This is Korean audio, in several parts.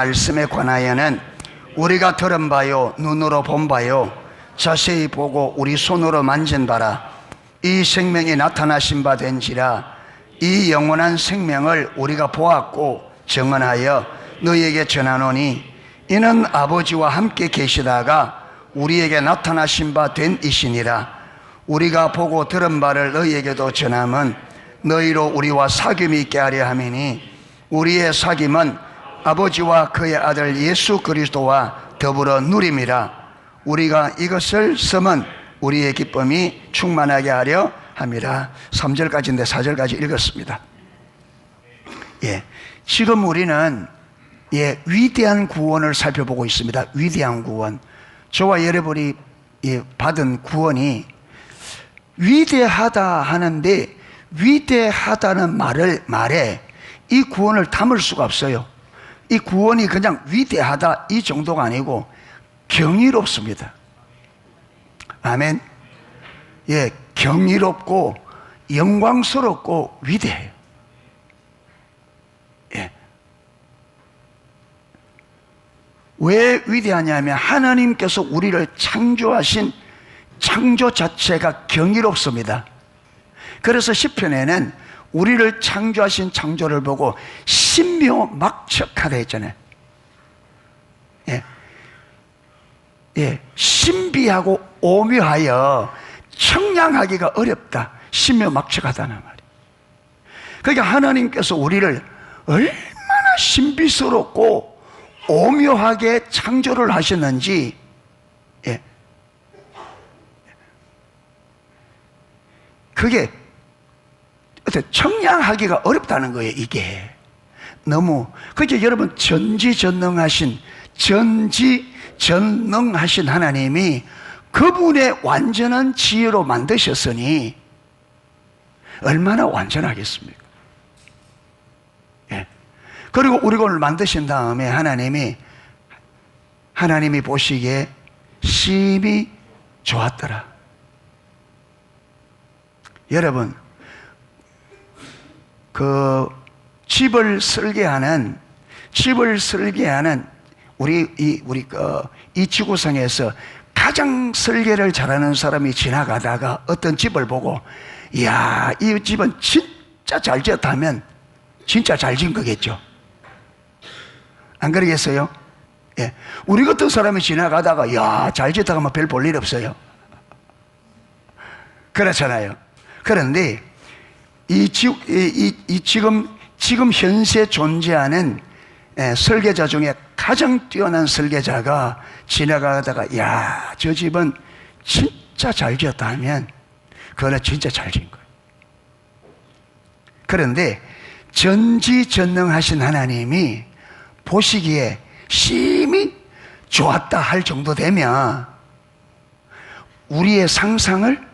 말씀에 관하여는 우리가 들은 바요 눈으로 본 바요 자세히 보고 우리 손으로 만진 바라. 이 생명이 나타나신 바 된지라. 이 영원한 생명을 우리가 보았고 증언하여 너희에게 전하노니 이는 아버지와 함께 계시다가 우리에게 나타나신 바 된 이시니라. 우리가 보고 들은 바를 너희에게도 전함은 너희로 우리와 사귐이 있게 하려 함이니 우리의 사귐은 아버지와 그의 아들 예수 그리스도와 더불어 누림이라. 우리가 이것을 쓰면 우리의 기쁨이 충만하게 하려 함이라. 3절까지인데 4절까지 읽었습니다. 지금 우리는 위대한 구원을 살펴보고 있습니다. 위대한 구원. 저와 여러분이 받은 구원이 위대하다 하는데, 위대하다는 말에 이 구원을 담을 수가 없어요. 이 구원이 그냥 위대하다 이 정도가 아니고 경이롭습니다. 아멘. 경이롭고 영광스럽고 위대해요. 왜 위대하냐면 하나님께서 우리를 창조하신 창조 자체가 경이롭습니다. 그래서 시편에는 우리를 창조하신 창조를 보고 신묘막측하다 했잖아요. 신비하고 오묘하여 청량하기가 어렵다. 신묘막측하다는 말이에요. 그러니까 하나님께서 우리를 얼마나 신비스럽고 오묘하게 창조를 하셨는지, 그게 청량하기가 어렵다는 거예요. 이게 너무. 그렇게 여러분, 전지전능하신 하나님이 그분의 완전한 지혜로 만드셨으니 얼마나 완전하겠습니까? 그리고 우리 오늘 만드신 다음에 하나님이 보시기에 심히 좋았더라. 여러분, 그 집을 설계하는 우리 이 지구상에서 가장 설계를 잘하는 사람이 지나가다가 어떤 집을 보고, 이야, 이 집은 진짜 잘 지었다면 진짜 잘 지은 거겠죠. 안 그러겠어요? 우리 같은 사람이 지나가다가 야, 잘 지었다 하면 별 볼 일 없어요. 그렇잖아요. 그런데 지금 현세 존재하는 설계자 중에 가장 뛰어난 설계자가 지나가다가 야, 저 집은 진짜 잘 지었다 하면 그거는 진짜 잘 지은 거예요. 그런데 전지전능하신 하나님이 보시기에 심히 좋았다 할 정도 되면 우리의 상상을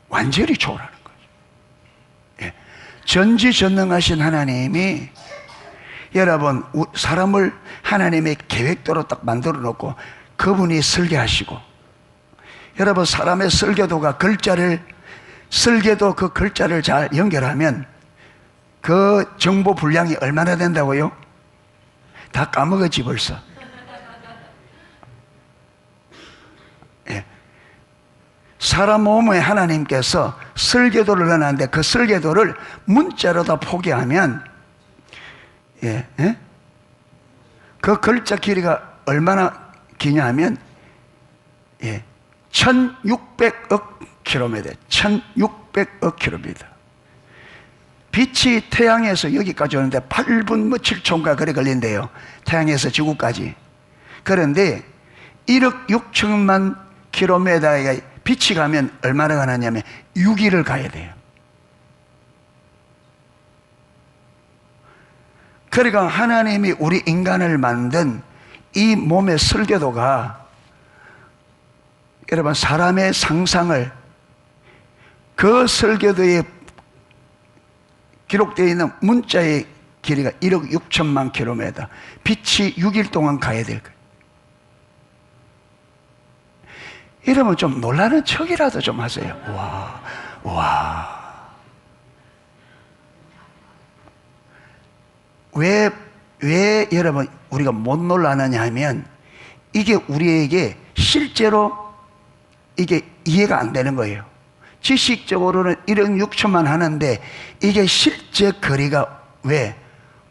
완전히 초월하는 거죠. 전지전능하신 하나님이, 여러분, 사람을 하나님의 계획대로 딱 만들어 놓고 그분이 설계하시고, 여러분, 사람의 설계도가 설계도 그 글자를 잘 연결하면 그 정보 분량이 얼마나 된다고요? 다 까먹었지 벌써. 사람 몸에 하나님께서 설계도를 넣어놨는데 그 설계도를 문자로 다 포개하면 그 글자 길이가 얼마나 기냐면 1600억 킬로미터, 1600억 킬로미터. 빛이 태양에서 여기까지 오는데 8분 7초인가 그래 걸린대요. 태양에서 지구까지. 그런데 1억 6천만 킬로미터에 빛이 가면 얼마나 가느냐면 6일을 가야 돼요. 그러니까 하나님이 우리 인간을 만든 이 몸의 설계도가, 여러분, 사람의 상상을 그 설계도에 기록되어 있는 문자의 길이가 1억 6천만 킬로미터, 빛이 6일 동안 가야 될 거예요. 이러면 좀 놀라는 척이라도 좀 하세요. 와. 왜 왜 여러분 우리가 못 놀라느냐 하면 이게 우리에게 실제로 이게 이해가 안 되는 거예요. 지식적으로는 1억 6천만 하는데 이게 실제 거리가 왜?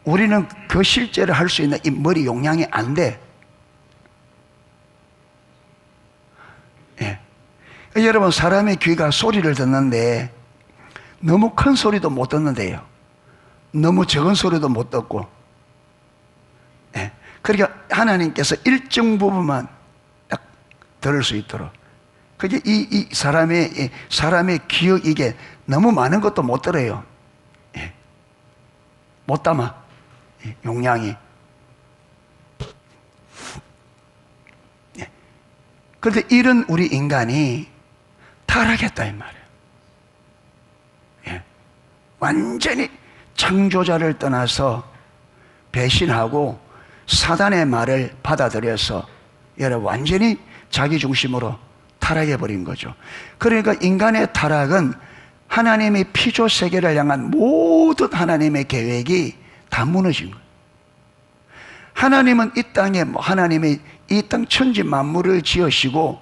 우리는 그 실제를 할 수 있는 이 머리 용량이 안 돼. 예. 여러분 사람의 귀가 소리를 듣는데 너무 큰 소리도 못 듣는데요. 너무 적은 소리도 못 듣고. 예. 그러니까 하나님께서 일정 부분만 딱 들을 수 있도록. 그게 이 사람의 기억 이게 너무 많은 것도 못 들어요. 예. 못 담아. 예. 용량이. 예. 그런데 이런 우리 인간이 타락했다 이 말이에요. 예. 완전히 창조자를 떠나서 배신하고 사단의 말을 받아들여서 여러분 완전히 자기 중심으로 타락해버린 거죠. 그러니까 인간의 타락은 하나님의 피조 세계를 향한 모든 하나님의 계획이 다 무너진 거예요. 하나님은 이 땅에 하나님이 이 땅 천지 만물을 지으시고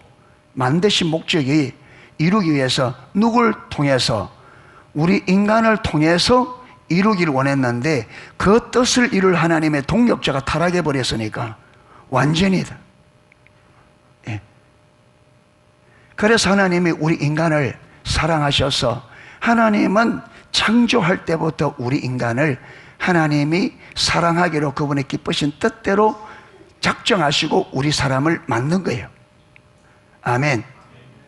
만드신 목적이 이루기 위해서 누굴 통해서 우리 인간을 통해서 이루기를 원했는데 그 뜻을 이룰 하나님의 동력자가 타락해 버렸으니까 완전히다. 예. 그래서 하나님이 우리 인간을 사랑하셔서 하나님은 창조할 때부터 우리 인간을 하나님이 사랑하기로 그분의 기쁘신 뜻대로 작정하시고 우리 사람을 만든 거예요. 아멘.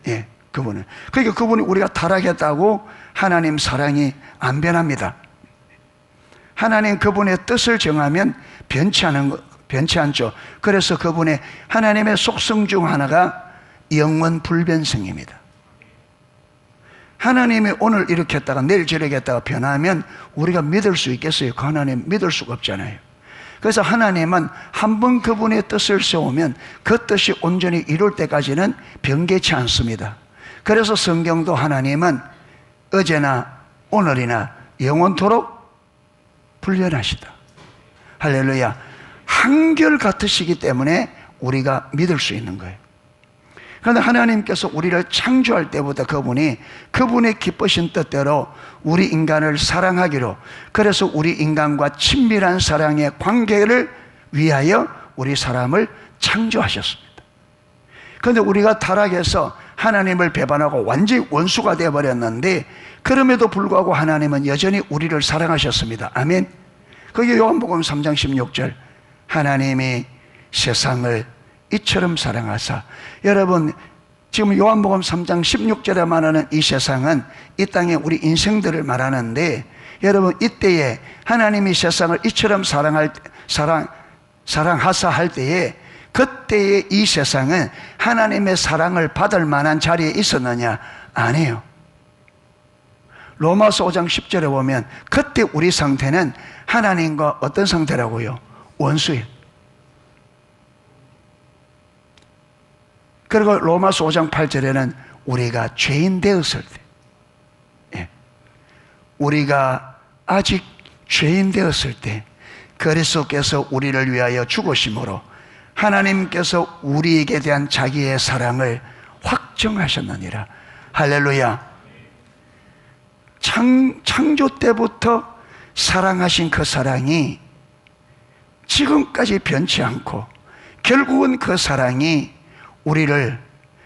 예, 그분은. 그러니까 그분이 우리가 타락했다고 하나님 사랑이 안 변합니다. 하나님 그분의 뜻을 정하면 변치 않죠. 그래서 그분의 하나님의 속성 중 하나가 영원 불변성입니다. 하나님이 오늘 이렇게 했다가 내일 저렇게 했다가 변하면 우리가 믿을 수 있겠어요? 그 하나님 믿을 수가 없잖아요. 그래서 하나님은 한 번 그분의 뜻을 세우면 그 뜻이 온전히 이룰 때까지는 변개치 않습니다. 그래서 성경도 하나님은 어제나 오늘이나 영원토록 불변하시다. 할렐루야. 한결같으시기 때문에 우리가 믿을 수 있는 거예요. 그런데 하나님께서 우리를 창조할 때부터 그분이 그분의 기쁘신 뜻대로 우리 인간을 사랑하기로, 그래서 우리 인간과 친밀한 사랑의 관계를 위하여 우리 사람을 창조하셨습니다. 그런데 우리가 타락해서 하나님을 배반하고 완전히 원수가 되어버렸는데 그럼에도 불구하고 하나님은 여전히 우리를 사랑하셨습니다. 아멘. 그게 요한복음 3장 16절 하나님이 세상을 이처럼 사랑하사. 여러분 지금 요한복음 3장 16절에 말하는 이 세상은 이 땅에 우리 인생들을 말하는데 여러분 이때에 하나님이 세상을 이처럼 사랑하사 할 때에 그때의 이 세상은 하나님의 사랑을 받을 만한 자리에 있었느냐? 아니에요. 로마서 5장 10절에 보면 그때 우리 상태는 하나님과 어떤 상태라고요? 원수예요. 그리고 로마서 5장 8절에는 우리가 죄인 되었을 때, 예. 우리가 아직 죄인 되었을 때 그리스도께서 우리를 위하여 죽으심으로 하나님께서 우리에게 대한 자기의 사랑을 확정하셨느니라. 할렐루야. 창조 때부터 사랑하신 그 사랑이 지금까지 변치 않고 결국은 그 사랑이 우리를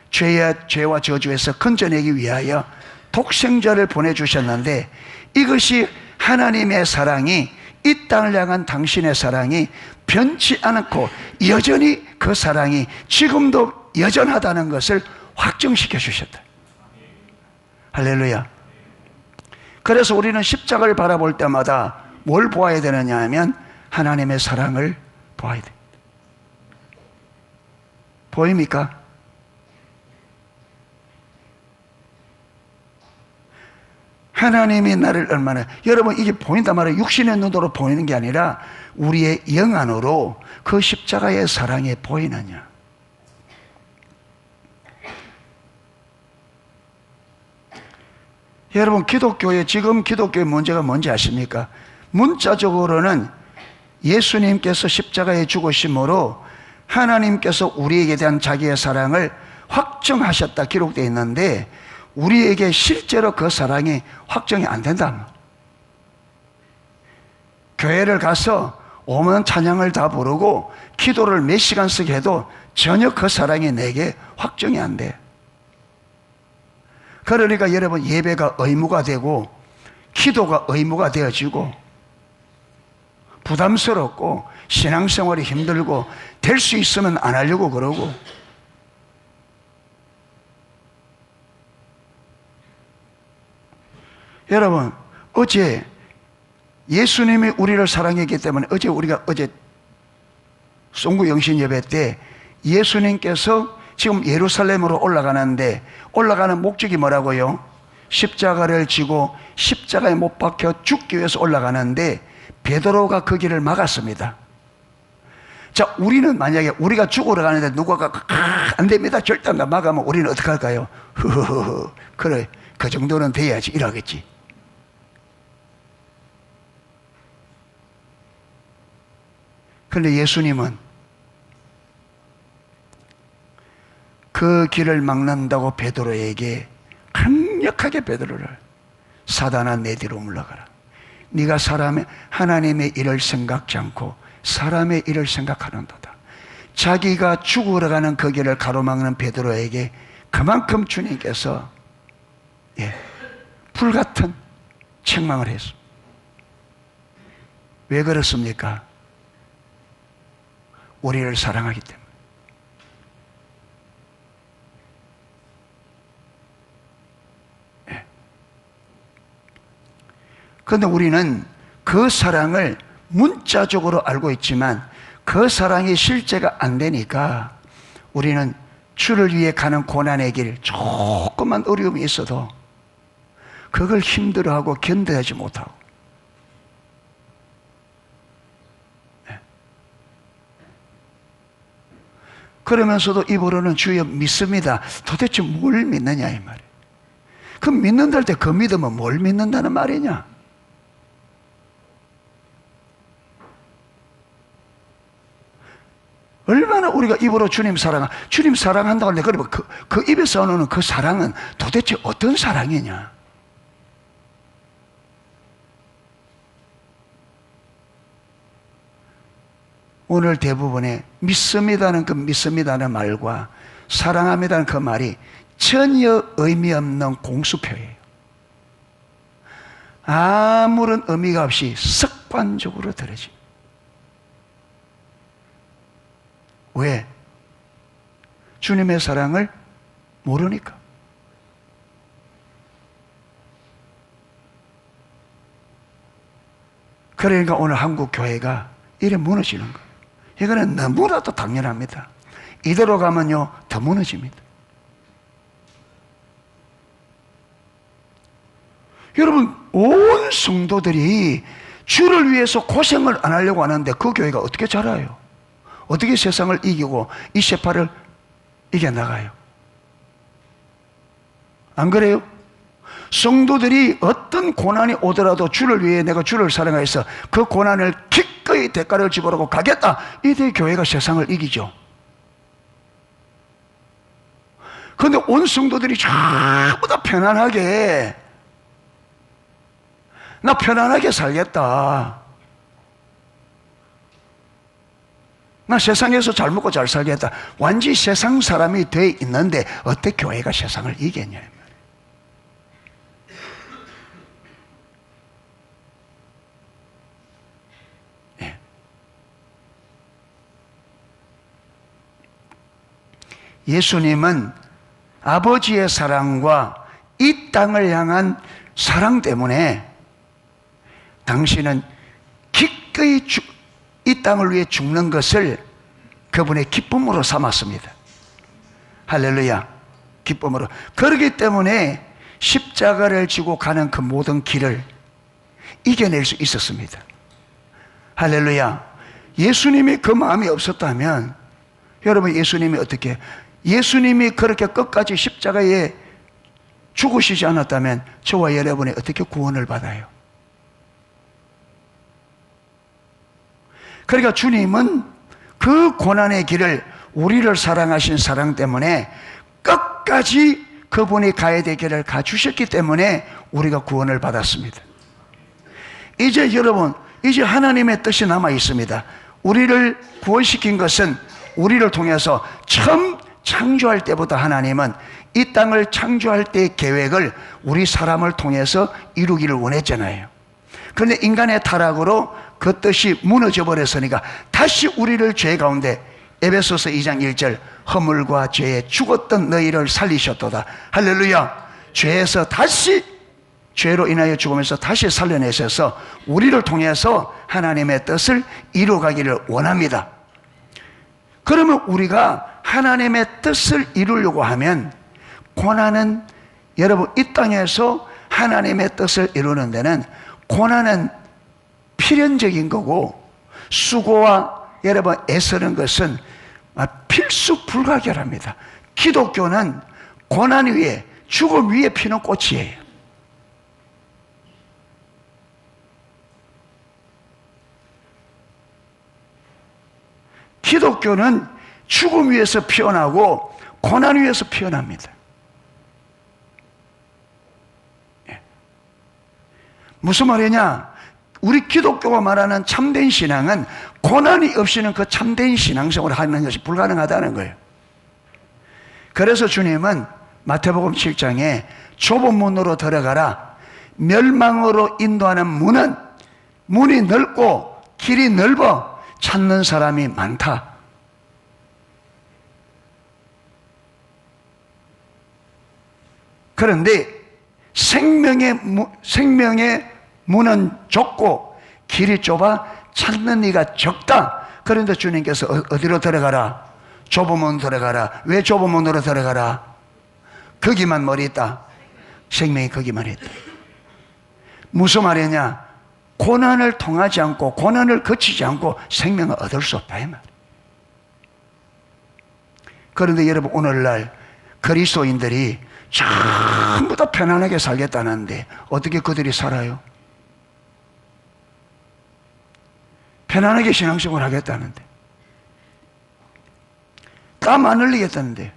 죄와 저주에서 건져내기 위하여 독생자를 보내주셨는데 이것이 하나님의 사랑이 이 땅을 향한 당신의 사랑이 변치 않고 여전히 그 사랑이 지금도 여전하다는 것을 확정시켜 주셨다. 할렐루야. 그래서 우리는 십자가를 바라볼 때마다 뭘 보아야 되느냐 하면 하나님의 사랑을 보아야 됩니다. 보입니까? 하나님이 나를 얼마나, 여러분 이게 보인단 말이에요. 육신의 눈으로 보이는 게 아니라 우리의 영 안으로 그 십자가의 사랑이 보이느냐. 여러분 지금 기독교의 문제가 뭔지 아십니까? 문자적으로는 예수님께서 십자가에 죽으심으로 하나님께서 우리에게 대한 자기의 사랑을 확정하셨다 기록되어 있는데, 우리에게 실제로 그 사랑이 확정이 안 된다. 교회를 가서 오만 찬양을 다 부르고 기도를 몇 시간씩 해도 전혀 그 사랑이 내게 확정이 안 돼. 그러니까 여러분, 예배가 의무가 되고 기도가 의무가 되어지고 부담스럽고 신앙생활이 힘들고 될 수 있으면 안 하려고 그러고, 여러분, 어제 예수님이 우리를 사랑했기 때문에 어제 송구 영신 예배 때 예수님께서 지금 예루살렘으로 올라가는데, 올라가는 목적이 뭐라고요? 십자가를 지고 십자가에 못 박혀 죽기 위해서 올라가는데 베드로가 그 길을 막았습니다. 자, 우리는 만약에 우리가 죽으러 가는데 누가가 안 됩니다, 절대 안 막으면 우리는 어떻게 할까요? 흐흐흐, 그래, 그 정도는 돼야지 이러겠지. 그런데 예수님은 그 길을 막는다고 베드로에게 강력하게 베드로를, 사단아 내 뒤로 물러가라. 네가 하나님의 일을 생각지 않고 사람의 일을 생각하는도다. 자기가 죽으러 가는 그 길을 가로막는 베드로에게 그만큼 주님께서 불같은 책망을 했습니다. 왜 그렇습니까? 우리를 사랑하기 때문에. 그런데 우리는 그 사랑을 문자적으로 알고 있지만 그 사랑이 실제가 안 되니까 우리는 주를 위해 가는 고난의 길, 조금만 어려움이 있어도 그걸 힘들어하고 견뎌하지 못하고, 그러면서도 입으로는 주여 믿습니다. 도대체 뭘 믿느냐 이 말이에요. 그럼 믿는다 할 때 그 믿음은 뭘 믿는다는 말이냐? 얼마나 우리가 입으로 주님 사랑한다고 하는데, 그러면 그 입에서 나오는 그 사랑은 도대체 어떤 사랑이냐? 오늘 대부분의 믿습니다는 그 믿습니다는 말과 사랑합니다는 그 말이 전혀 의미 없는 공수표예요. 아무런 의미가 없이 습관적으로 들어지. 왜? 주님의 사랑을 모르니까. 그러니까 오늘 한국 교회가 이래 무너지는 거예요. 이거는 너무나도 당연합니다. 이대로 가면요 더 무너집니다. 여러분, 온 성도들이 주를 위해서 고생을 안 하려고 하는데 그 교회가 어떻게 자라요? 어떻게 세상을 이기고 이 세파를 이겨나가요? 안 그래요? 성도들이 어떤 고난이 오더라도 주를 위해 내가 주를 사랑해서 그 고난을 기꺼이 대가를 지불하고 가겠다, 이때 교회가 세상을 이기죠. 그런데 온 성도들이 전부 다 편안하게, 나 편안하게 살겠다, 나 세상에서 잘 먹고 잘 살겠다, 완전히 세상 사람이 돼 있는데 어떻게 교회가 세상을 이겼냐. 예수님은 아버지의 사랑과 이 땅을 향한 사랑 때문에 당신은 기꺼이 이 땅을 위해 죽는 것을 그분의 기쁨으로 삼았습니다. 할렐루야. 기쁨으로. 그렇기 때문에 십자가를 지고 가는 그 모든 길을 이겨낼 수 있었습니다. 할렐루야. 예수님이 그 마음이 없었다면, 여러분, 예수님이 그렇게 끝까지 십자가에 죽으시지 않았다면 저와 여러분이 어떻게 구원을 받아요? 그러니까 주님은 그 고난의 길을 우리를 사랑하신 사랑 때문에 끝까지 그분이 가야 될 길을 가주셨기 때문에 우리가 구원을 받았습니다. 이제 여러분, 이제 하나님의 뜻이 남아 있습니다. 우리를 구원시킨 것은 우리를 통해서 처음 창조할 때부터 하나님은 이 땅을 창조할 때의 계획을 우리 사람을 통해서 이루기를 원했잖아요. 그런데 인간의 타락으로 그 뜻이 무너져 버렸으니까 다시 우리를 죄 가운데, 에베소서 2장 1절, 허물과 죄에 죽었던 너희를 살리셨도다. 할렐루야. 죄에서 다시, 죄로 인하여 죽으면서 다시 살려내셔서 우리를 통해서 하나님의 뜻을 이루어가기를 원합니다. 그러면 우리가 하나님의 뜻을 이루려고 하면 고난은, 여러분, 이 땅에서 하나님의 뜻을 이루는 데는 고난은 필연적인 거고, 수고와 여러분 애쓰는 것은 필수 불가결합니다. 기독교는 고난 위에, 죽음 위에 피는 꽃이에요. 기독교는 죽음 위에서 피어나고 고난 위에서 피어납니다. 무슨 말이냐? 우리 기독교가 말하는 참된 신앙은 고난이 없이는 그 참된 신앙생활을 하는 것이 불가능하다는 거예요. 그래서 주님은 마태복음 7장에 좁은 문으로 들어가라. 멸망으로 인도하는 문이 넓고 길이 넓어 찾는 사람이 많다. 그런데 생명의 문은 좁고 길이 좁아 찾는 이가 적다. 그런데 주님께서 어디로 들어가라? 좁은 문 들어가라. 왜 좁은 문으로 들어가라? 거기만 머리 있다. 생명이 거기만 있다. 무슨 말이냐? 고난을 통하지 않고, 고난을 거치지 않고 생명을 얻을 수 없다, 이 말. 그런데 여러분, 오늘날 그리스도인들이 전부 다 편안하게 살겠다는데 어떻게 그들이 살아요? 편안하게 신앙생활 하겠다는데, 땀 안 흘리겠다는데.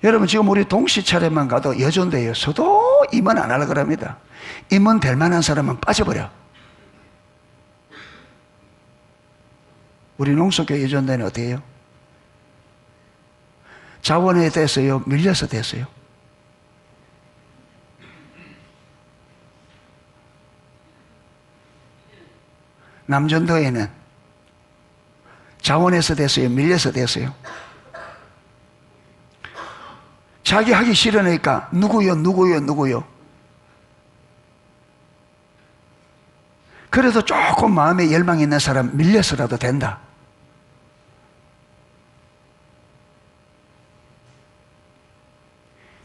여러분, 지금 우리 동시 차례만 가도 여전대요. 서도 임원 안 하려고 합니다. 임원 될 만한 사람은 빠져버려. 우리 농속교 여전대는 어떻게 해요? 자원에 대해서요, 밀려서 됐어요. 남전도에는 자원에서 됐어요, 밀려서 됐어요. 자기 하기 싫으니까 누구요? 그래서 조금 마음에 열망이 있는 사람 밀려서라도 된다.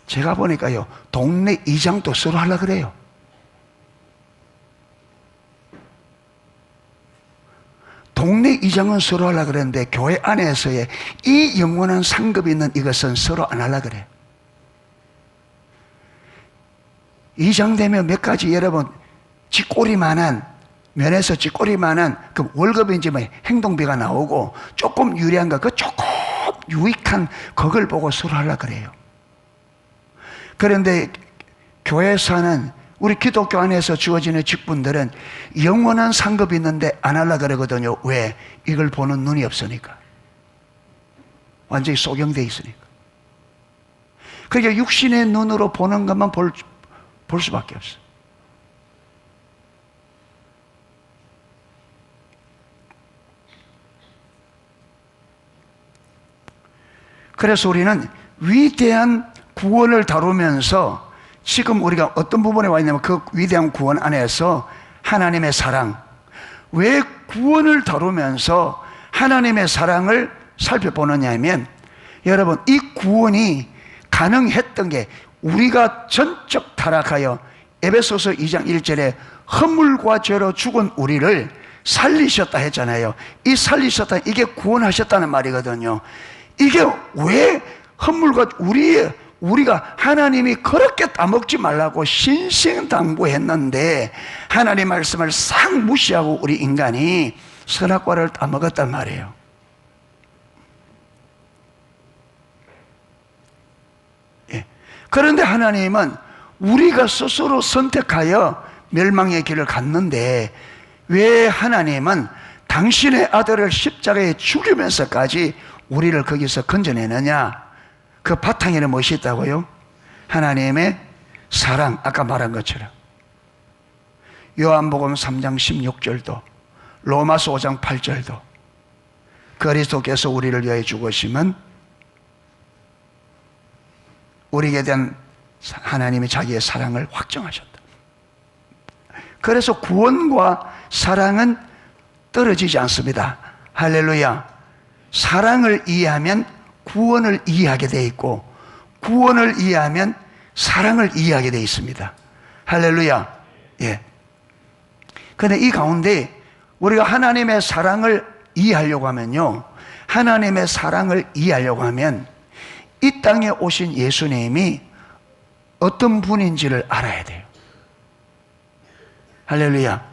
제가 보니까요, 동네 이장도 서로 하려고 그래요. 동네 이장은 서로 하려고 그랬는데 교회 안에서의 이 영원한 상급이 있는 이것은 서로 안 하려고 그래요. 이장 되면 몇 가지, 여러분, 쥐꼬리만한, 면에서 쥐꼬리만한 그 월급인지 뭐 행동비가 나오고 조금 유리한 거, 그 조금 유익한 그걸 보고 서로 하려고 그래요. 그런데 교회에서 하는, 우리 기독교 안에서 주어지는 직분들은 영원한 상급이 있는데 안 하려고 그러거든요. 왜? 이걸 보는 눈이 없으니까. 완전히 소경되어 있으니까. 그러니까 육신의 눈으로 보는 것만 볼 수밖에 없어. 그래서 우리는 위대한 구원을 다루면서 지금 우리가 어떤 부분에 와 있냐면 그 위대한 구원 안에서 하나님의 사랑, 왜 구원을 다루면서 하나님의 사랑을 살펴보느냐 하면, 여러분, 이 구원이 가능했던 게 우리가 전적 타락하여 에베소서 2장 1절에 허물과 죄로 죽은 우리를 살리셨다 했잖아요. 이 살리셨다, 이게 구원하셨다는 말이거든요. 이게 왜 허물과 우리가 하나님이 그렇게 따먹지 말라고 신신당부했는데 하나님 말씀을 싹 무시하고 우리 인간이 선악과를 따먹었단 말이에요. 예. 그런데 하나님은 우리가 스스로 선택하여 멸망의 길을 갔는데 왜 하나님은 당신의 아들을 십자가에 죽이면서까지 우리를 거기서 건져내느냐? 그 바탕에는 무엇이 있다고요? 하나님의 사랑, 아까 말한 것처럼 요한복음 3장 16절도 로마서 5장 8절도 그리스도께서 우리를 위하여 죽으심은 우리에게 대한 하나님이 자기의 사랑을 확정하셨다. 그래서 구원과 사랑은 떨어지지 않습니다. 할렐루야. 사랑을 이해하면 구원을 이해하게 돼 있고 구원을 이해하면 사랑을 이해하게 돼 있습니다. 할렐루야. 예. 그런데 이 가운데 우리가 하나님의 사랑을 이해하려고 하면요, 하나님의 사랑을 이해하려고 하면 이 땅에 오신 예수님이 어떤 분인지를 알아야 돼요. 할렐루야.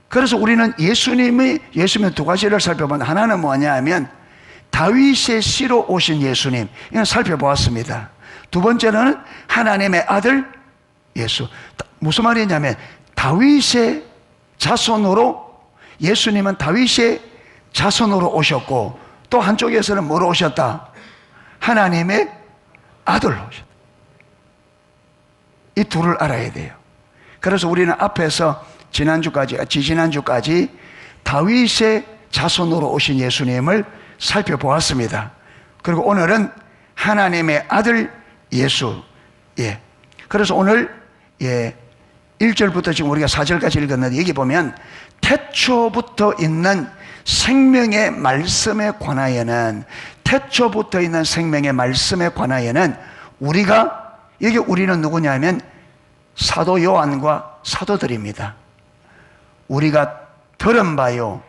그래서 우리는 예수님의 두 가지를 살펴보면, 하나는 뭐냐 하면 다윗의 씨로 오신 예수님, 이건 살펴보았습니다. 두 번째는 하나님의 아들 예수. 무슨 말이냐면 다윗의 자손으로, 예수님은 다윗의 자손으로 오셨고 또 한쪽에서는 뭐로 오셨다? 하나님의 아들로 오셨다. 이 둘을 알아야 돼요. 그래서 우리는 앞에서 지지난주까지 다윗의 자손으로 오신 예수님을 살펴보았습니다. 그리고 오늘은 하나님의 아들 예수. 예. 그래서 오늘 1절부터 지금 우리가 4절까지 읽었는데, 여기 보면 태초부터 있는 생명의 말씀에 관하여는, 태초부터 있는 생명의 말씀에 관하여는 우리가, 여기 우리는 누구냐면 사도 요한과 사도들입니다. 우리가 들은 바요,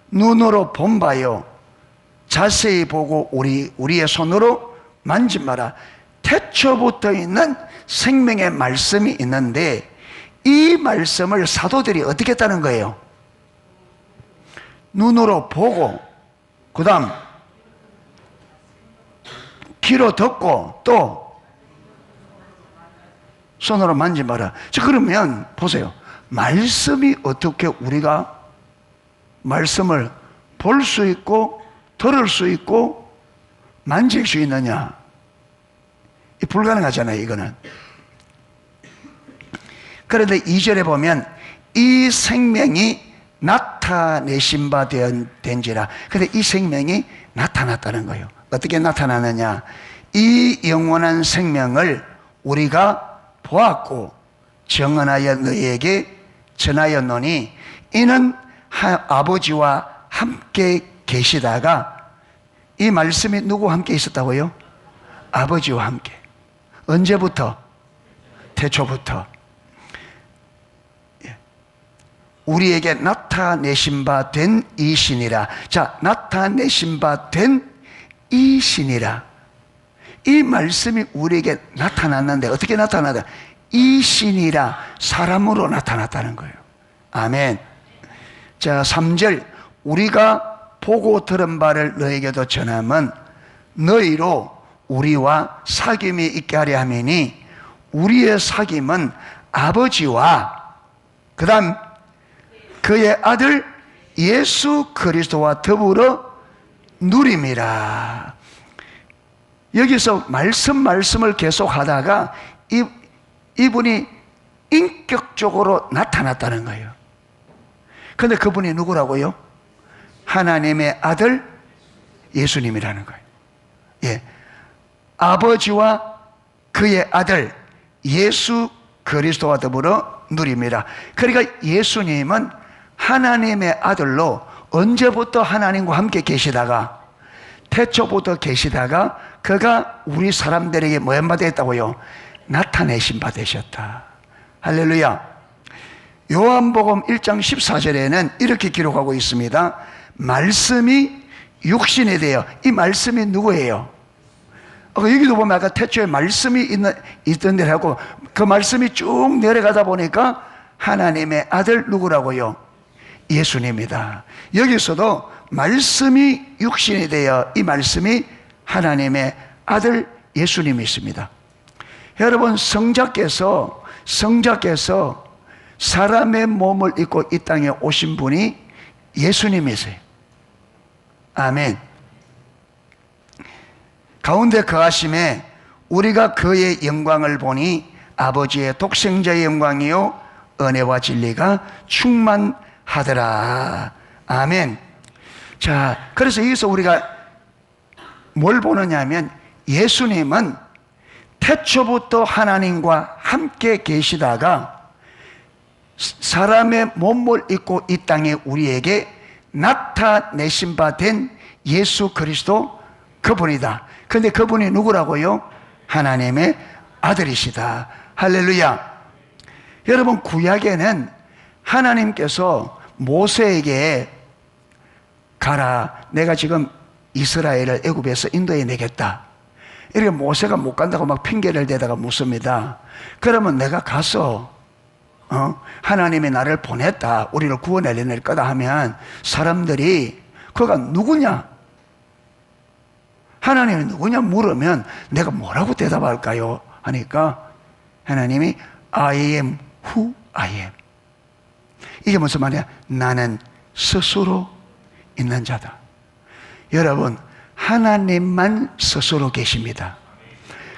눈으로 본 바요, 자세히 보고 우리의 손으로 만진 바라. 태초부터 있는 생명의 말씀이 있는데 이 말씀을 사도들이 어떻게 했다는 거예요? 눈으로 보고, 그 다음 귀로 듣고, 또 손으로 만져봐라. 그러면 보세요. 말씀이 어떻게 우리가 말씀을 볼 수 있고 들을 수 있고 만질 수 있느냐? 불가능하잖아요, 이거는. 그런데 2절에 보면 이 생명이 나타내신 바 된지라. 근데 이 생명이 나타났다는 거예요. 어떻게 나타나느냐? 이 영원한 생명을 우리가 보았고 정언하여 너희에게 전하였노니 이는 아버지와 함께 계시다가, 이 말씀이 누구와 함께 있었다고요? 아버지와 함께. 언제부터? 태초부터. 우리에게 나타내신 바 된 이 신이라. 자, 나타내신 바 된 이 신이라. 이 말씀이 우리에게 나타났는데 어떻게 나타나다? 이 신이라, 사람으로 나타났다는 거예요. 아멘. 자, 3절, 우리가 보고 들은 바를 너에게도 전함은 너희로 우리와 사귐이 있게 하려 함이니 우리의 사귐은 아버지와 그 다음 그의 아들 예수 그리스도와 더불어 누림이라. 여기서 말씀을 계속 하다가 이분이 인격적으로 나타났다는 거예요. 그런데 그분이 누구라고요? 하나님의 아들 예수님이라는 거예요. 예. 아버지와 그의 아들 예수 그리스도와 더불어 누림이라. 그러니까 예수님은 하나님의 아들로 언제부터 하나님과 함께 계시다가, 태초부터 계시다가 그가 우리 사람들에게 뭐 한 바 되었다고요? 나타내신 바 되셨다. 할렐루야. 요한복음 1장 14절에는 이렇게 기록하고 있습니다. 말씀이 육신이 되어. 이 말씀이 누구예요? 여기도 보면 아까 태초에 말씀이 있던 데를 하고 그 말씀이 쭉 내려가다 보니까 하나님의 아들 누구라고요? 예수님이다. 여기서도 말씀이 육신이 되어 이 말씀이 하나님의 아들 예수님이십니다. 여러분, 성자께서 사람의 몸을 입고 이 땅에 오신 분이 예수님이세요. 아멘. 가운데 거하심에 우리가 그의 영광을 보니 아버지의 독생자의 영광이요 은혜와 진리가 충만하더라. 아멘. 자, 그래서 여기서 우리가 뭘 보느냐 하면 예수님은 태초부터 하나님과 함께 계시다가 사람의 몸을 입고 이 땅에 우리에게 나타내신 바 된 예수 그리스도 그분이다. 그런데 그분이 누구라고요? 하나님의 아들이시다. 할렐루야. 여러분, 구약에는 하나님께서 모세에게 가라, 내가 지금 이스라엘을 애굽에서 인도해 내겠다. 이렇게 모세가 못 간다고 막 핑계를 대다가 묻습니다. 그러면 내가 가서 하나님이 나를 보냈다, 우리를 구원해낼 거다 하면 사람들이 그가 누구냐, 하나님이 누구냐 물으면 내가 뭐라고 대답할까요? 하니까 하나님이 I am who I am. 이게 무슨 말이야? 나는 스스로 있는 자다. 여러분, 하나님만 스스로 계십니다.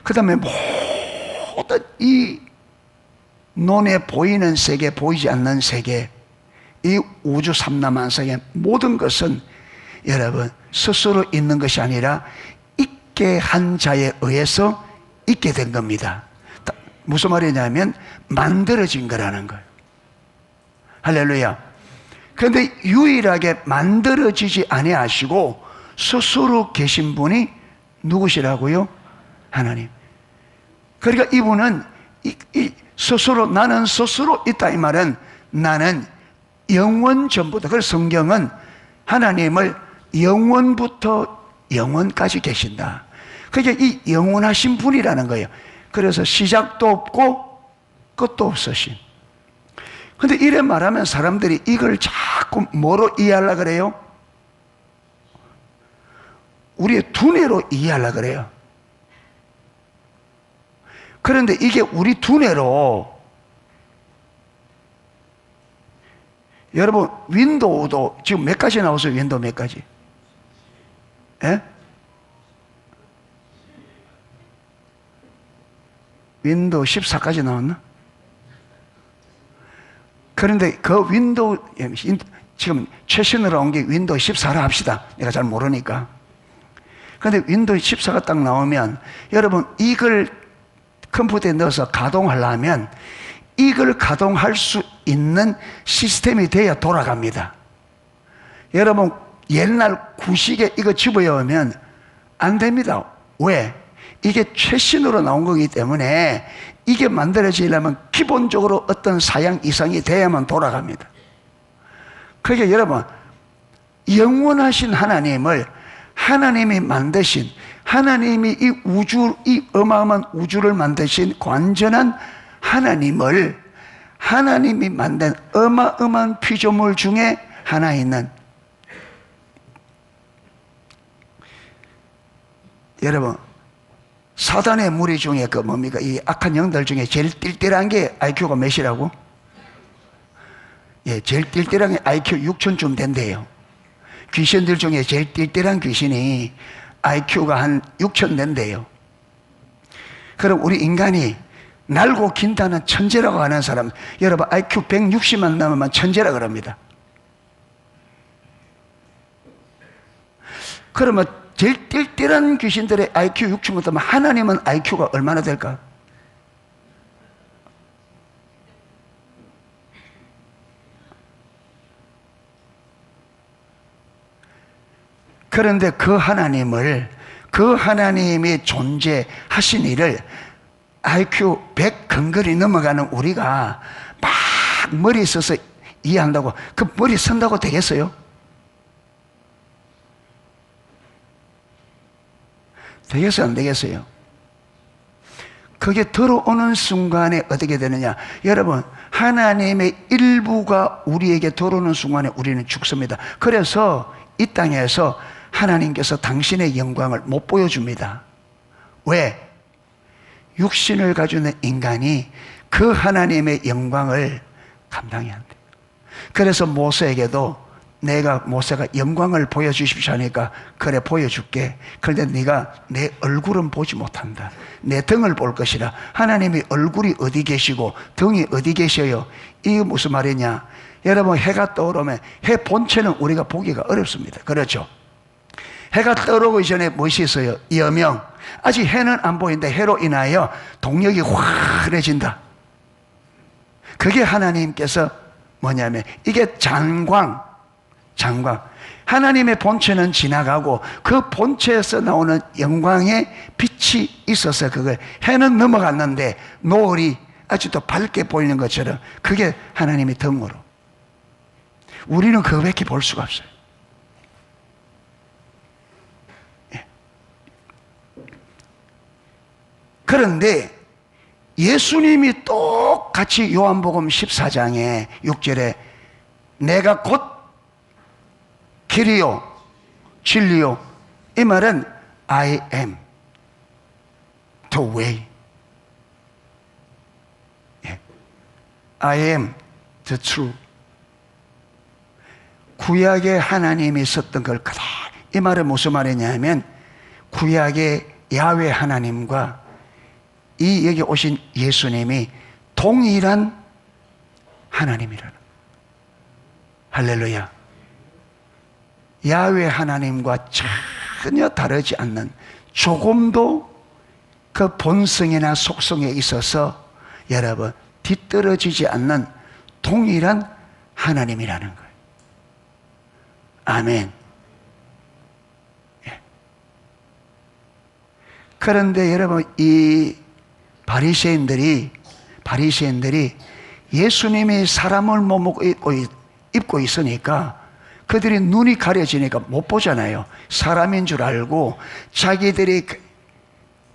그 다음에 모든 이 눈에 보이는 세계, 보이지 않는 세계, 이 우주 삼라만상의 모든 것은 여러분 스스로 있는 것이 아니라 있게 한 자에 의해서 있게 된 겁니다. 무슨 말이냐면 만들어진 거라는 거예요. 할렐루야. 그런데 유일하게 만들어지지 아니하시고 스스로 계신 분이 누구시라고요? 하나님. 그러니까 이분은 스스로, 나는 스스로 있다 이 말은 나는 영원 전부터, 그래서 성경은 하나님을 영원부터 영원까지 계신다. 그게 이 영원하신 분이라는 거예요. 그래서 시작도 없고 끝도 없으신. 근데 이래 말하면 사람들이 이걸 자꾸 뭐로 이해하려고 그래요? 우리의 두뇌로 이해하려고 그래요. 그런데 이게 우리 두뇌로, 여러분 윈도우도 지금 몇 가지 나왔어요? 윈도우 몇 가지? 예? 윈도우 14까지 나왔나? 그런데 그 윈도우, 지금 최신으로 온 게 윈도우 14라 합시다. 내가 잘 모르니까. 그런데 윈도우 14가 딱 나오면 여러분 이걸 컴퓨터에 넣어서 가동하려면 이걸 가동할 수 있는 시스템이 돼야 돌아갑니다. 여러분 옛날 구식에 이거 집어넣으면 안 됩니다. 왜? 이게 최신으로 나온 거기 때문에 이게 만들어지려면 기본적으로 어떤 사양 이상이 돼야만 돌아갑니다. 그러니까 여러분, 영원하신 하나님을, 하나님이 만드신, 하나님이 이 우주, 이 어마어마한 우주를 만드신 완전한 하나님을, 하나님이 만든 어마어마한 피조물 중에 하나 있는, 여러분 사단의 무리 중에 그 뭡니까? 이 악한 영들 중에 제일 띨띨한 게 IQ가 몇이라고? 예, 제일 띨띨한 게 IQ 6000쯤 된대요. 귀신들 중에 제일 띨띨한 귀신이 IQ가 한 6000 된대요. 그럼 우리 인간이 날고 긴다는 천재라고 하는 사람, 여러분 IQ 160만 넘으면 천재라 그럽니다. 그러면 제일 띨띨한 귀신들의 IQ 60부터면 하나님은 IQ가 얼마나 될까? 그런데 그 하나님을, 그 하나님이 존재하신 일을 IQ 100 근거리 넘어가는 우리가 막 머리 써서 이해한다고, 그 머리 쓴다고 되겠어요? 되겠어요, 안 되겠어요? 그게 들어오는 순간에 어떻게 되느냐? 여러분, 하나님의 일부가 우리에게 들어오는 순간에 우리는 죽습니다. 그래서 이 땅에서 하나님께서 당신의 영광을 못 보여줍니다. 왜? 육신을 가지고 있는 인간이 그 하나님의 영광을 감당해야 한대. 그래서 모세에게도 모세가 영광을 보여주십시오 하니까 그래 보여줄게. 그런데 네가 내 얼굴은 보지 못한다. 내 등을 볼 것이라. 하나님이 얼굴이 어디 계시고 등이 어디 계셔요? 이게 무슨 말이냐? 여러분, 해가 떠오르면 해 본체는 우리가 보기가 어렵습니다. 그렇죠? 해가 떠오르기 전에 무엇이 있어요? 여명. 아직 해는 안 보이는데 해로 인하여 동력이 환해진다. 그게 하나님께서 뭐냐면 이게 장광. 하나님의 본체는 지나가고 그 본체에서 나오는 영광의 빛이 있어서 그걸 해는 넘어갔는데 노을이 아직도 밝게 보이는 것처럼 그게 하나님의 등으로. 우리는 그거밖에 볼 수가 없어요. 그런데 예수님이 똑같이 요한복음 14장에 6절에 내가 곧 길이요 진리요, 이 말은 I am the way, I am the truth. 구약에 하나님이 썼던 걸 그대로, 이 말은 무슨 말이냐면 구약의 야훼 하나님과 이 여기 오신 예수님이 동일한 하나님이라는. 할렐루야. 야훼 하나님과 전혀 다르지 않는, 조금도 그 본성이나 속성에 있어서 여러분 뒤떨어지지 않는 동일한 하나님이라는 거예요. 아멘. 그런데 여러분, 이 바리새인들이 예수님이 사람을 못 입고 있으니까 그들이 눈이 가려지니까 못 보잖아요. 사람인 줄 알고 자기들이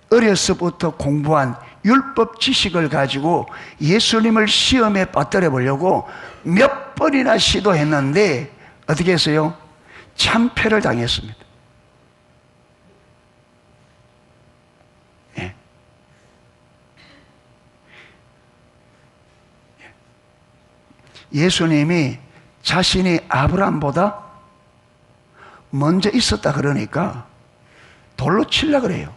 어려서부터 공부한 율법 지식을 가지고 예수님을 시험에 빠뜨려 보려고 몇 번이나 시도했는데 어떻게 했어요? 참패를 당했습니다. 예수님이 자신이 아브라함보다 먼저 있었다 그러니까 돌로 치려 그래요.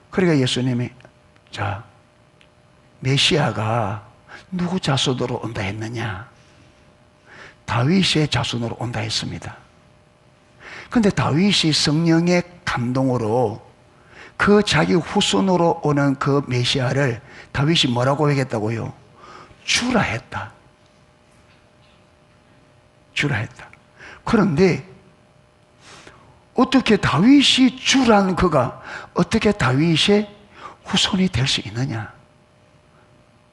그러니까 예수님이 자, 메시아가 누구 자손으로 온다 했느냐? 다윗의 자손으로 온다 했습니다. 그런데 다윗이 성령의 감동으로 그 자기 후손으로 오는 그 메시아를 다윗이 뭐라고 얘기했다고요? 주라 했다. 주라 했다. 그런데 어떻게 다윗이 주란 그가 어떻게 다윗의 후손이 될 수 있느냐?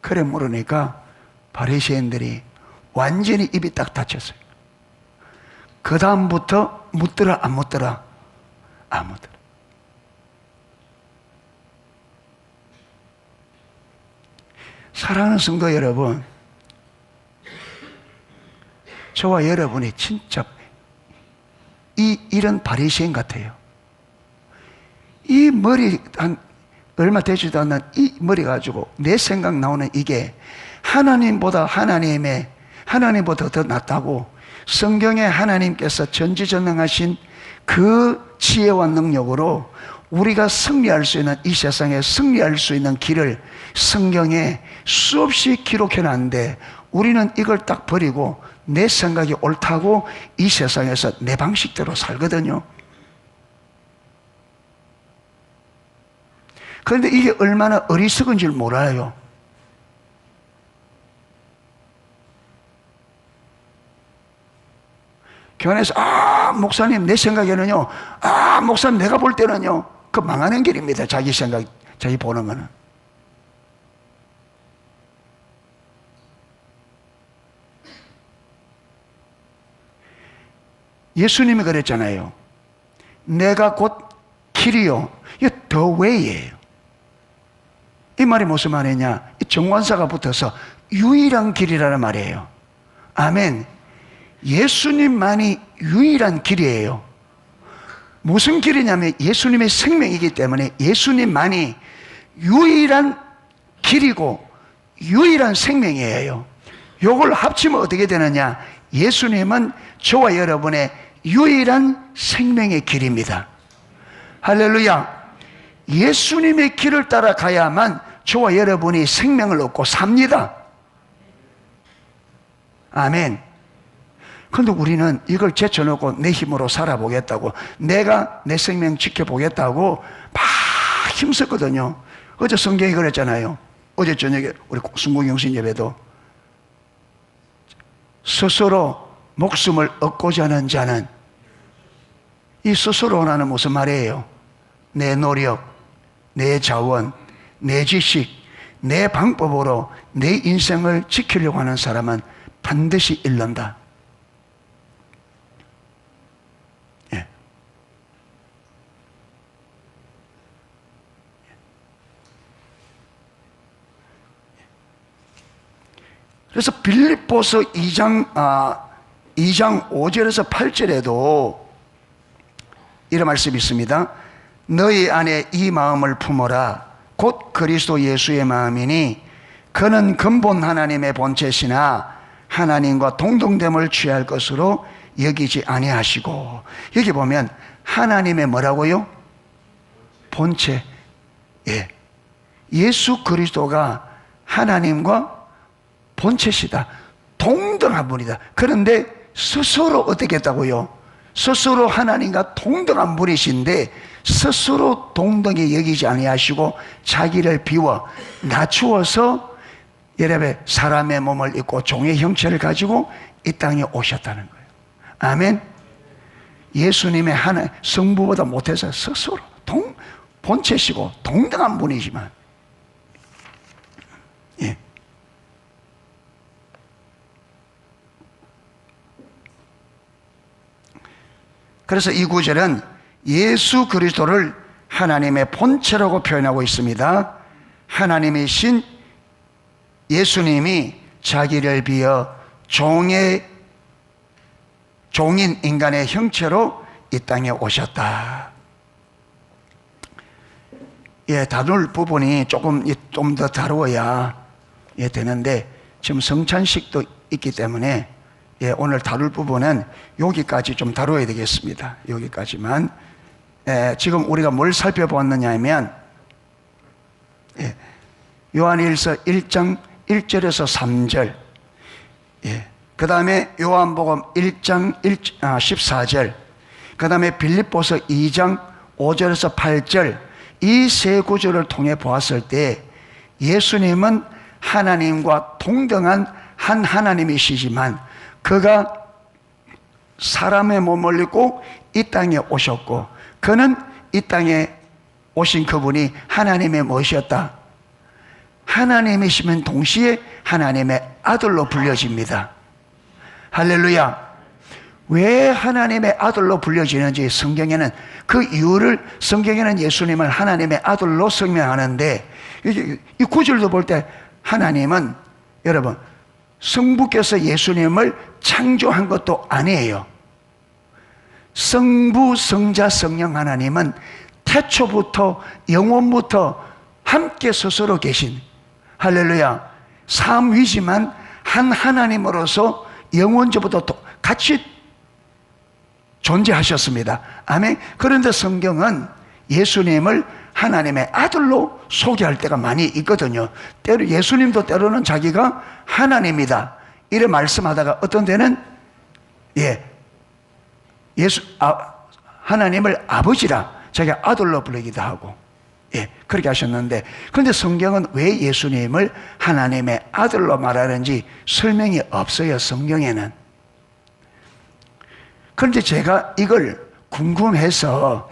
그래 물으니까 바리새인들이 완전히 입이 딱 닫혔어요. 그 다음부터 묻더라 안 묻더라? 안 묻더라. 사랑하는 성도 여러분, 저와 여러분이 진짜 이런 바리새인 같아요. 이 머리 한 얼마 되지도 않는 이 머리 가지고 내 생각 나오는 이게 하나님보다 더 낫다고 성경에 하나님께서 전지전능하신 그 지혜와 능력으로 우리가 승리할 수 있는 이 세상에 승리할 수 있는 길을 성경에 수없이 기록해 놨는데 우리는 이걸 딱 버리고 내 생각이 옳다고 이 세상에서 내 방식대로 살거든요. 그런데 이게 얼마나 어리석은 줄 몰라요. 교회에서 목사님 내 생각에는요, 목사님 내가 볼 때는요, 그 망하는 길입니다. 자기 생각, 자기 보는 거는. 예수님이 그랬잖아요. 내가 곧 길이요. 이게 the way예요. 이 말이 무슨 말이냐? 이 정관사가 붙어서 유일한 길이라는 말이에요. 아멘. 예수님만이 유일한 길이에요. 무슨 길이냐면 예수님의 생명이기 때문에 예수님만이 유일한 길이고 유일한 생명이에요. 요걸 합치면 어떻게 되느냐? 예수님은 저와 여러분의 유일한 생명의 길입니다. 할렐루야. 예수님의 길을 따라가야만 저와 여러분이 생명을 얻고 삽니다. 아멘. 그런데 우리는 이걸 제쳐놓고 내 힘으로 살아보겠다고, 내가 내 생명 지켜보겠다고 막 힘썼거든요. 어제 성경이 그랬잖아요. 어제 저녁에 우리 순국영신 예배도 스스로 목숨을 얻고자 하는 자는, 이 스스로라는 무슨 말이에요? 내 노력, 내 자원, 내 지식, 내 방법으로 내 인생을 지키려고 하는 사람은 반드시 잃는다. 예. 그래서 빌립보서 2장 5절에서 8절에도 이런 말씀이 있습니다. 너희 안에 이 마음을 품어라. 곧 그리스도 예수의 마음이니 그는 근본 하나님의 본체시나 하나님과 동등됨을 취할 것으로 여기지 아니하시고. 여기 보면 하나님의 뭐라고요? 본체. 예. 예수 그리스도가 하나님과 본체시다. 동등한 분이다. 그런데 스스로 어떻게 했다고요? 스스로 하나님과 동등한 분이신데 스스로 동등히 여기지 아니하시고 자기를 비워 낮추어서 여러분 사람의 몸을 입고 종의 형체를 가지고 이 땅에 오셨다는 거예요. 아멘. 예수님의 하나 성부보다 못해서 스스로 본체시고 동등한 분이지만, 예. 그래서 이 구절은 예수 그리스도를 하나님의 본체라고 표현하고 있습니다. 하나님이신 예수님이 자기를 비어 종인 인간의 형체로 이 땅에 오셨다. 예, 다룰 부분이 좀 더 다루어야 되는데 지금 성찬식도 있기 때문에 오늘 다룰 부분은 여기까지 좀 다뤄야 되겠습니다. 여기까지만. 지금 우리가 뭘 살펴보았느냐 하면 요한일서 1장 1절에서 3절, 그 다음에 요한복음 1장 14절, 그 다음에 빌립보서 2장 5절에서 8절, 이 세 구절을 통해 보았을 때 예수님은 하나님과 동등한 한 하나님이시지만 그가 사람의 몸을 입고 이 땅에 오셨고, 그는 이 땅에 오신 그분이 하나님의 무엇이었다? 하나님이시면 동시에 하나님의 아들로 불려집니다. 할렐루야. 왜 하나님의 아들로 불려지는지 성경에는 그 이유를, 성경에는 예수님을 하나님의 아들로 설명하는데, 이 구절도 볼 때 하나님은 여러분 성부께서 예수님을 창조한 것도 아니에요. 성부, 성자, 성령 하나님은 태초부터 영원부터 함께 스스로 계신, 할렐루야, 삼위지만 한 하나님으로서 영원전부터 같이 존재하셨습니다. 아멘. 그런데 성경은 예수님을 하나님의 아들로 소개할 때가 많이 있거든요. 때로 예수님도 때로는 자기가 하나님이다 이래 말씀하다가 어떤 때는 하나님을 아버지라 자기 아들로 부르기도 하고, 그렇게 하셨는데, 그런데 성경은 왜 예수님을 하나님의 아들로 말하는지 설명이 없어요, 성경에는. 그런데 제가 이걸 궁금해서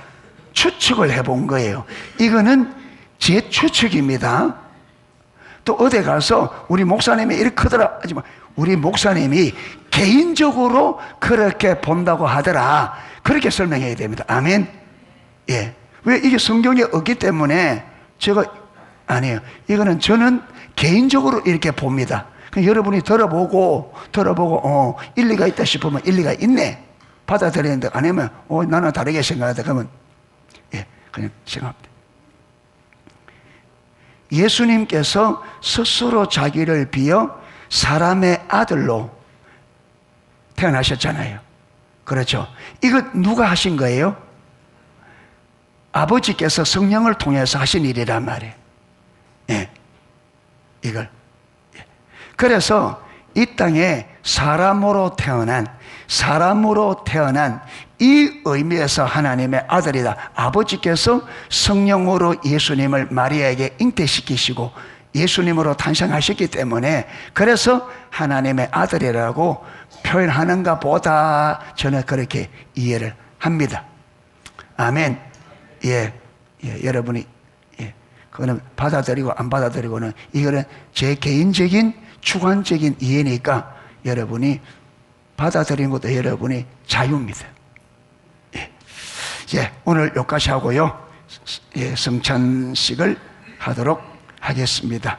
추측을 해본 거예요. 이거는 제 추측입니다. 또 어디 가서 우리 목사님이 이렇게 크더라 하지만, 우리 목사님이 개인적으로 그렇게 본다고 하더라. 그렇게 설명해야 됩니다. 아멘. 예. 왜 이게 성경에 없기 때문에 제가 아니에요. 이거는 저는 개인적으로 이렇게 봅니다. 여러분이 들어보고 일리가 있다 싶으면 일리가 있네. 받아들이는데 아니면 나는 다르게 생각하다 그러면 그냥 생각합니다. 예수님께서 스스로 자기를 비어 사람의 아들로 태어나셨잖아요. 그렇죠? 이거 누가 하신 거예요? 아버지께서 성령을 통해서 하신 일이란 말이에요. 예. 이걸. 그래서 이 땅에 사람으로 태어난 이 의미에서 하나님의 아들이다. 아버지께서 성령으로 예수님을 마리아에게 잉태시키시고 예수님으로 탄생하셨기 때문에 그래서 하나님의 아들이라고 표현하는가 보다 저는 그렇게 이해를 합니다. 아멘. 여러분이 그거는 받아들이고 안 받아들이고는 이거는 제 개인적인 주관적인 이해니까 여러분이 받아들이는 것도 여러분이 자유입니다. 오늘 여기까지 하고요. 성찬식을 하도록 하겠습니다.